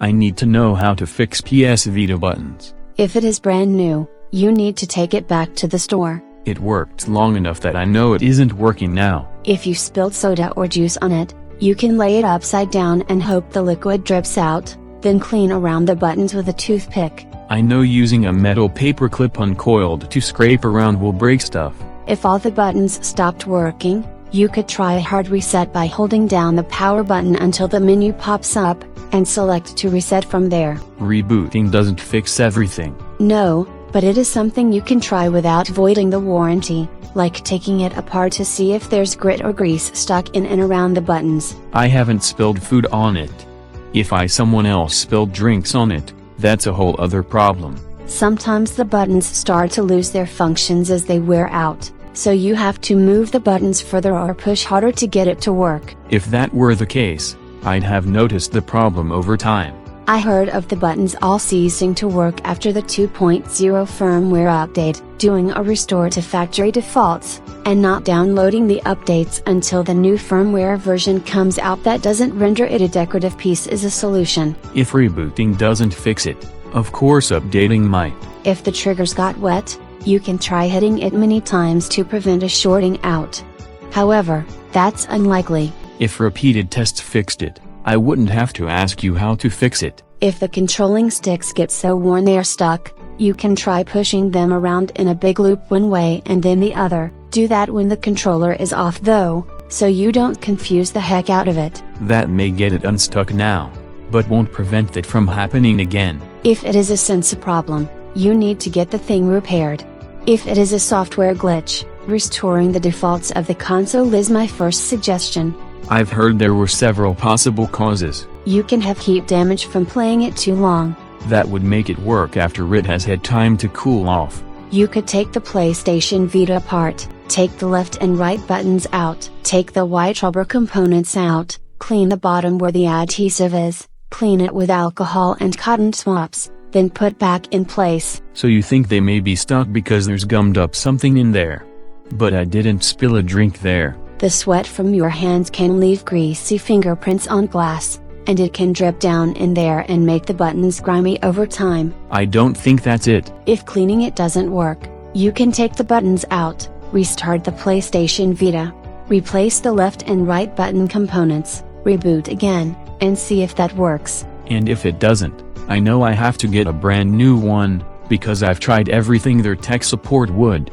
I need to know how to fix PS Vita buttons. If it is brand new, you need to take it back to the store. It worked long enough that I know it isn't working now. If you spilled soda or juice on it, you can lay it upside down and hope the liquid drips out, then clean around the buttons with a toothpick. I know using a metal paperclip uncoiled to scrape around will break stuff. If all the buttons stopped working, you could try a hard reset by holding down the power button until the menu pops up, and select to reset from there. Rebooting doesn't fix everything. No, but it is something you can try without voiding the warranty, like taking it apart to see if there's grit or grease stuck in and around the buttons. I haven't spilled food on it. If someone else spilled drinks on it, that's a whole other problem. Sometimes the buttons start to lose their functions as they wear out, so you have to move the buttons further or push harder to get it to work. If that were the case, I'd have noticed the problem over time. I heard of the buttons all ceasing to work after the 2.0 firmware update, doing a restore to factory defaults, and not downloading the updates until the new firmware version comes out that doesn't render it a decorative piece is a solution. If rebooting doesn't fix it, of course updating might. If the triggers got wet, you can try hitting it many times to prevent a shorting out. However, that's unlikely. If repeated tests fixed it, I wouldn't have to ask you how to fix it. If the controlling sticks get so worn they are stuck, you can try pushing them around in a big loop one way and then the other. Do that when the controller is off though, so you don't confuse the heck out of it. That may get it unstuck now, but won't prevent it from happening again. If it is a sensor problem, you need to get the thing repaired. If it is a software glitch, restoring the defaults of the console is my first suggestion. I've heard there were several possible causes. You can have heat damage from playing it too long. That would make it work after it has had time to cool off. You could take the PlayStation Vita apart, take the left and right buttons out, take the white rubber components out, clean the bottom where the adhesive is, clean it with alcohol and cotton swabs, then put back in place. So you think they may be stuck because there's gummed up something in there? But I didn't spill a drink there. The sweat from your hands can leave greasy fingerprints on glass, and it can drip down in there and make the buttons grimy over time. I don't think that's it. If cleaning it doesn't work, you can take the buttons out, restart the PlayStation Vita, replace the left and right button components, reboot again, and see if that works. And if it doesn't, I know I have to get a brand new one, because I've tried everything their tech support would.